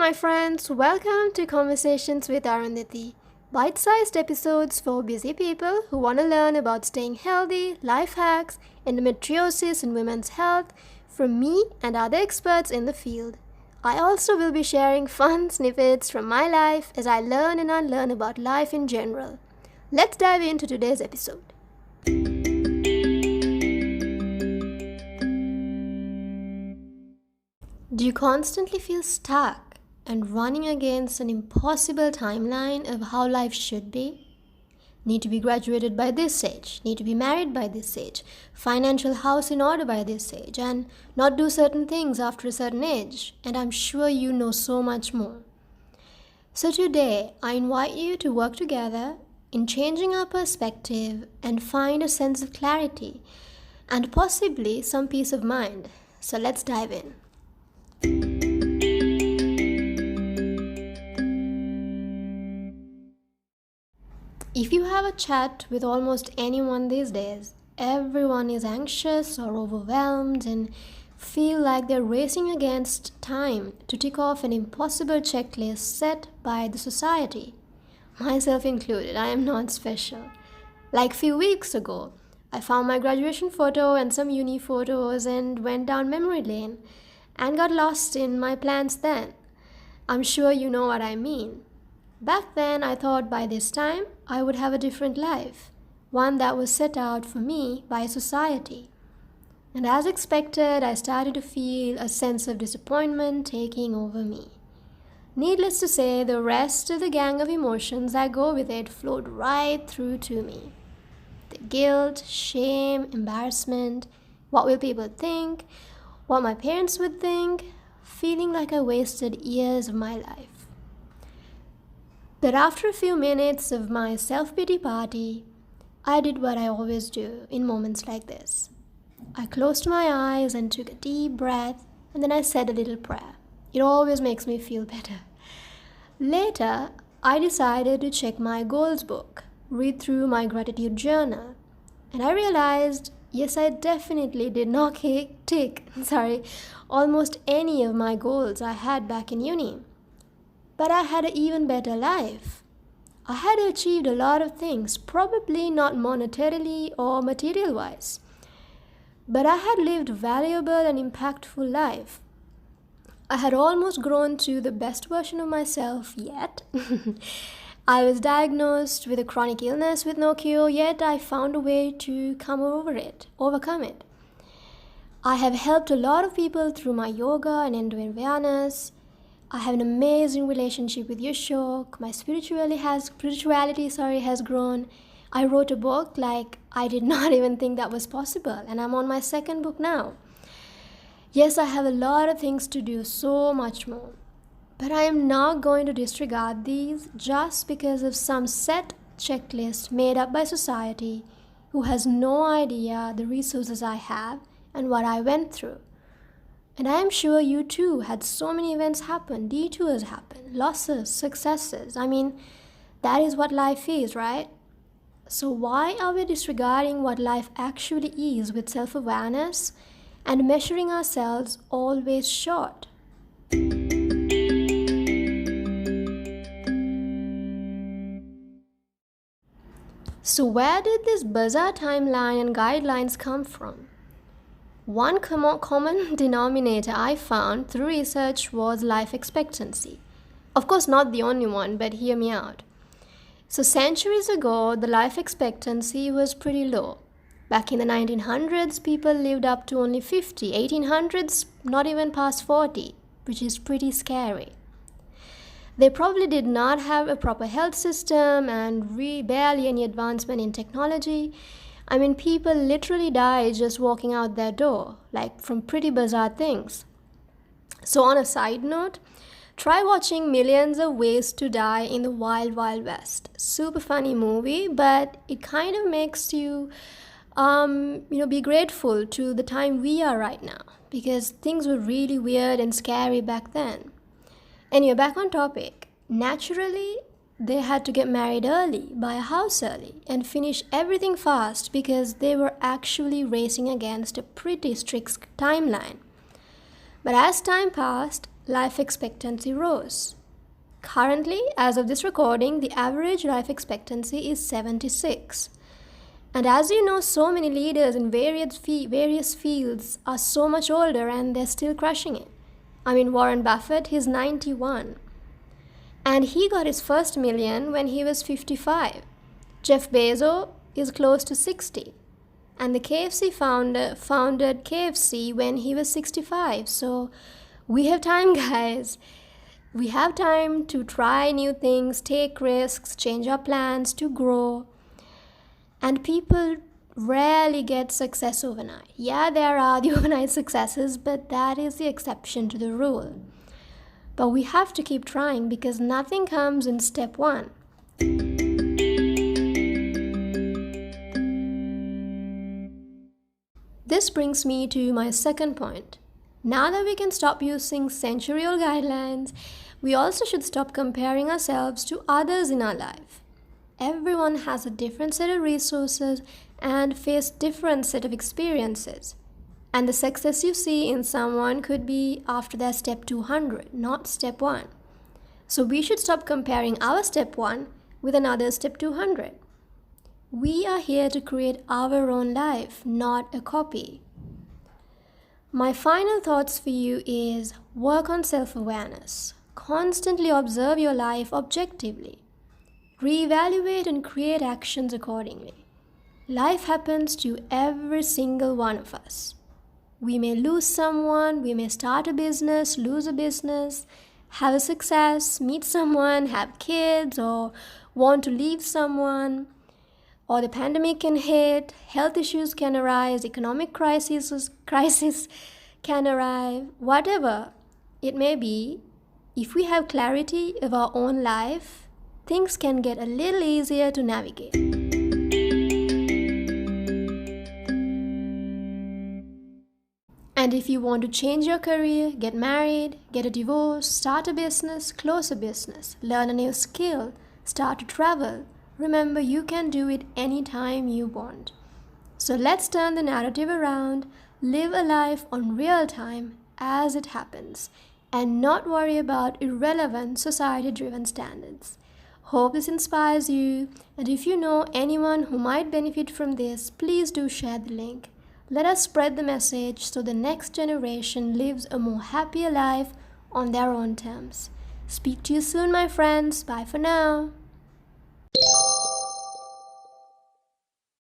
my friends. Welcome to Conversations with Arundathi. Bite-sized episodes for busy people who want to learn about staying healthy, life hacks, endometriosis and women's health from me and other experts in the field. I also will be sharing fun snippets from my life as I learn and unlearn about life in general. Let's dive into today's episode. Do you constantly feel stuck and running against an impossible timeline of how life should be? Need to be graduated by this age, need to be married by this age, financial house in order by this age, and not do certain things after a certain age, and I'm sure you know so much more. So today, I invite you to work together in changing our perspective and find a sense of clarity and possibly some peace of mind. So let's dive in. If you have a chat with almost anyone these days, everyone is anxious or overwhelmed and feel like they're racing against time to tick off an impossible checklist set by the society. Myself included, I am not special. Like few weeks ago, I found my graduation photo and some uni photos and went down memory lane and got lost in my plans then. I'm sure you know what I mean. Back then, I thought by this time I would have a different life, one that was set out for me by society. And as expected, I started to feel a sense of disappointment taking over me. Needless to say, the rest of the gang of emotions that go with it flowed right through to me. The guilt, shame, embarrassment, what will people think, what my parents would think, feeling like I wasted years of my life. But after a few minutes of my self-pity party, I did what I always do in moments like this. I closed my eyes and took a deep breath, and then I said a little prayer. It always makes me feel better. Later, I decided to check my goals book, read through my gratitude journal, and I realized, yes, I definitely did not tick almost any of my goals I had back in uni. But I had an even better life. I had achieved a lot of things, probably not monetarily or material-wise. But I had lived a valuable and impactful life. I had almost grown to the best version of myself yet. I was diagnosed with a chronic illness with no cure, yet I found a way to overcome it. I have helped a lot of people through my yoga and endo-awareness. I have an amazing relationship with Yashok. My spirituality has grown. I wrote a book like I did not even think that was possible, and I'm on my second book now. Yes, I have a lot of things to do, so much more. But I am not going to disregard these just because of some set checklist made up by society who has no idea the resources I have and what I went through. And I am sure you too had so many events happen, detours happen, losses, successes. That is what life is, right? So why are we disregarding what life actually is with self-awareness and measuring ourselves always short? So where did this bizarre timeline and guidelines come from? One common denominator I found through research was life expectancy. Of course, not the only one, but hear me out. So centuries ago, the life expectancy was pretty low. Back in the 1900s, people lived up to only 50. 1800s, not even past 40, which is pretty scary. They probably did not have a proper health system and barely any advancement in technology. People literally die just walking out their door, like from pretty bizarre things. So on a side note, try watching Millions of Ways to Die in the Wild Wild West. Super funny movie, but it kind of makes you, be grateful to the time we are right now, because things were really weird and scary back then. Anyway, back on topic. Naturally, they had to get married early, buy a house early, and finish everything fast because they were actually racing against a pretty strict timeline. But as time passed, life expectancy rose. Currently, as of this recording, the average life expectancy is 76. And as you know, so many leaders in various fields are so much older and they're still crushing it. I mean, Warren Buffett, he's 91. And he got his first million when he was 55. Jeff Bezos is close to 60. And the KFC founder founded KFC when he was 65. So we have time, guys. We have time to try new things, take risks, change our plans to grow. And people rarely get success overnight. Yeah, there are the overnight successes, but that is the exception to the rule. But we have to keep trying because nothing comes in step one. This brings me to my second point. Now that we can stop using century-old guidelines, we also should stop comparing ourselves to others in our life. Everyone has a different set of resources and face different set of experiences. And the success you see in someone could be after their step 200, not step 1. So we should stop comparing our step 1 with another's step 200. We are here to create our own life, not a copy. My final thoughts for you is work on self-awareness. Constantly observe your life objectively. Reevaluate and create actions accordingly. Life happens to every single one of us. We may lose someone, we may start a business, lose a business, have a success, meet someone, have kids, or want to leave someone, or the pandemic can hit, health issues can arise, economic crisis can arrive, whatever it may be. If we have clarity of our own life, things can get a little easier to navigate. And if you want to change your career, get married, get a divorce, start a business, close a business, learn a new skill, start to travel, remember you can do it anytime you want. So let's turn the narrative around, live a life on real time as it happens, and not worry about irrelevant society-driven standards. Hope this inspires you, and if you know anyone who might benefit from this, please do share the link. Let us spread the message so the next generation lives a more happier life on their own terms. Speak to you soon, my friends. Bye for now.